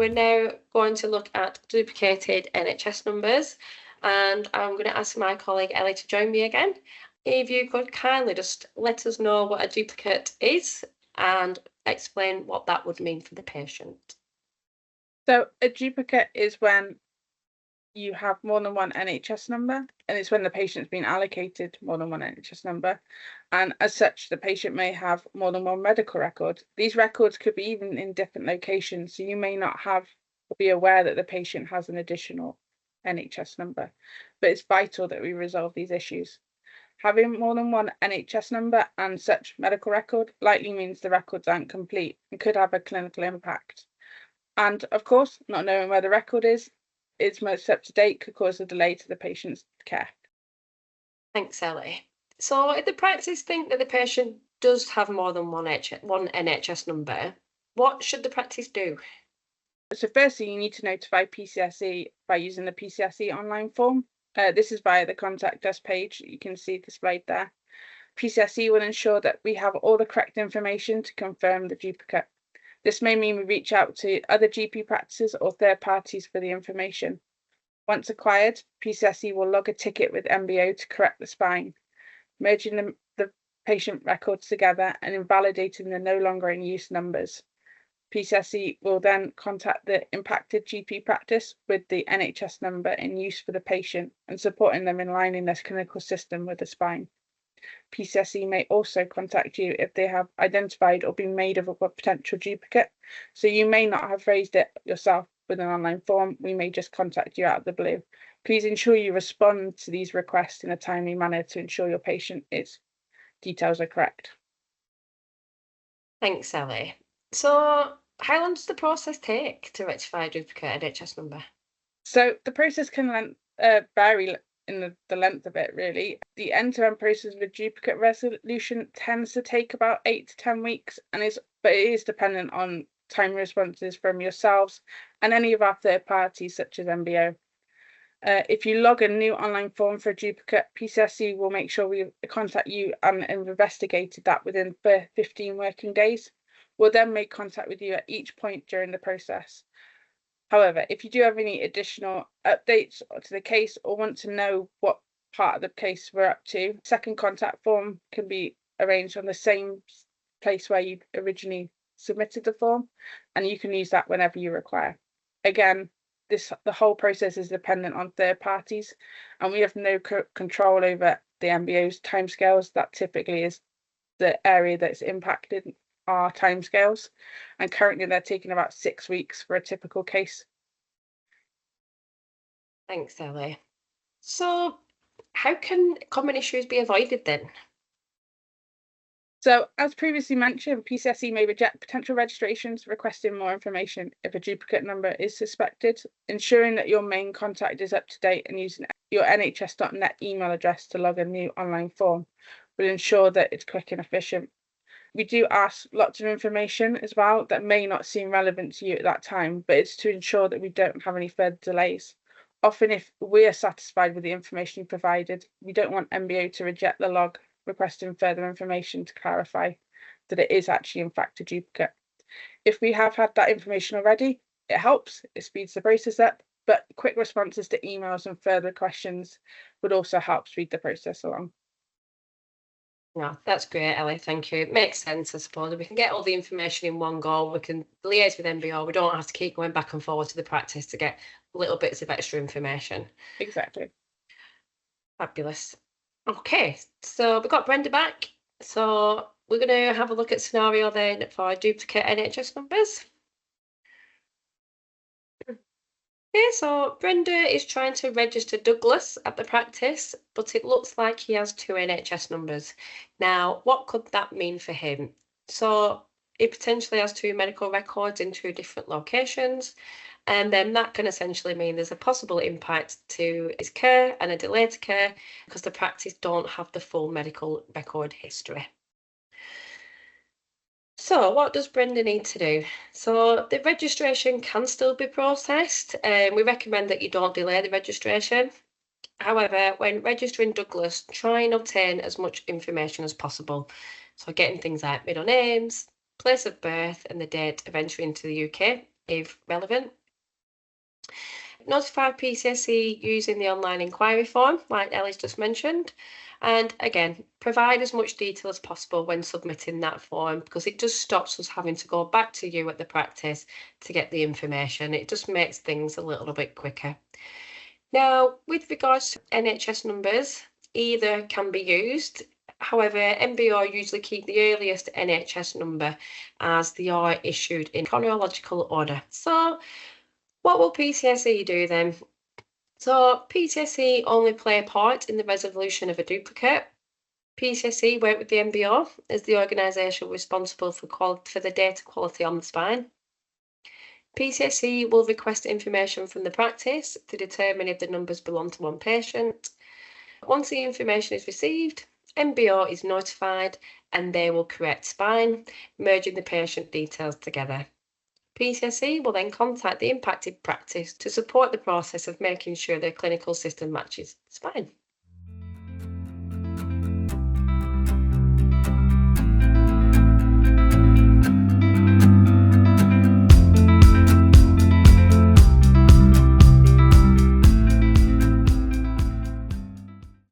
we're now going to look at duplicated NHS numbers, and I'm going to ask my colleague Ellie to join me again. If you could kindly just let us know what a duplicate is and explain what that would mean for the patient. So a duplicate is when you have more than one NHS number, and it's when the patient's been allocated more than one NHS number. And as such, the patient may have more than one medical record. These records could be even in different locations, so you may not be aware that the patient has an additional NHS number, but it's vital that we resolve these issues. Having more than one NHS number and such medical record likely means the records aren't complete and could have a clinical impact. And of course, not knowing where the record is most up to date could cause a delay to the patient's care. Thanks, Ellie. So if the practice think that the patient does have more than one NHS number, what should the practice do? So firstly, you need to notify PCSE by using the PCSE online form. This is via the contact us page you can see displayed there. PCSE will ensure that we have all the correct information to confirm the duplicate. This may mean we reach out to other GP practices or third parties for the information. Once acquired, PCSE will log a ticket with MBO to correct the spine, merging the patient records together and invalidating the no longer in use numbers. PCSE will then contact the impacted GP practice with the NHS number in use for the patient and supporting them in lining their clinical system with the spine. PCSE may also contact you if they have identified or been made of a potential duplicate. So you may not have raised it yourself with an online form. We may just contact you out of the blue. Please ensure you respond to these requests in a timely manner to ensure your patient's details are correct. Thanks, Ellie. So how long does the process take to rectify a duplicate NHS number? So the process can vary in the length of it, really. The end-to-end process of a duplicate resolution tends to take about 8 to 10 weeks, but it is dependent on time responses from yourselves and any of our third parties, such as MBO. If you log a new online form for a duplicate, PCSE will make sure we contact you and investigated that within 15 working days. We'll then make contact with you at each point during the process. However, if you do have any additional updates to the case or want to know what part of the case we're up to, second contact form can be arranged on the same place where you originally submitted the form, and you can use that whenever you require. Again, the whole process is dependent on third parties, and we have no control over the MBO's timescales. That typically is the area that's impacted our timescales, and currently they're taking about 6 weeks for a typical case. Thanks, Ellie. So how can common issues be avoided then? So as previously mentioned, PCSE may reject potential registrations requesting more information if a duplicate number is suspected. Ensuring that your main contact is up to date and using your nhs.net email address to log a new online form will ensure that it's quick and efficient. We do ask lots of information as well that may not seem relevant to you at that time, but it's to ensure that we don't have any further delays. Often, if we are satisfied with the information you provided, we don't want MBO to reject the log requesting further information to clarify that it is actually in fact a duplicate. If we have had that information already, it helps, it speeds the process up, but quick responses to emails and further questions would also help speed the process along. No, that's great, Ellie. Thank you. It makes sense, I suppose. If we can get all the information in one go, we can liaise with MBO. We don't have to keep going back and forward to the practice to get little bits of extra information. Exactly. Fabulous. Okay, so we've got Brenda back. So we're going to have a look at scenario then for duplicate NHS numbers. Okay, so Brenda is trying to register Douglas at the practice, but it looks like he has 2 NHS numbers. Now, what could that mean for him? So he potentially has 2 medical records in 2 different locations, and then that can essentially mean there's a possible impact to his care and a delay to care because the practice don't have the full medical record history. So what does Brenda need to do? So the registration can still be processed. We recommend that you don't delay the registration. However, when registering Douglas, try and obtain as much information as possible. So getting things like middle names, place of birth and the date of entry into the UK. if relevant. Notify PCSE using the online inquiry form, like Ellie's just mentioned. And again, provide as much detail as possible when submitting that form, because it just stops us having to go back to you at the practice to get the information. It just makes things a little bit quicker. Now, with regards to NHS numbers, either can be used. However, NBO usually keep the earliest NHS number as they are issued in chronological order. So what will PCSE do then? So PCSE only play a part in the resolution of a duplicate. PCSE work with the NBO as the organisation responsible for the data quality on the spine. PCSE will request information from the practice to determine if the numbers belong to one patient. Once the information is received, NBO is notified and they will correct spine, merging the patient details together. PCSE will then contact the impacted practice to support the process of making sure their clinical system matches spine.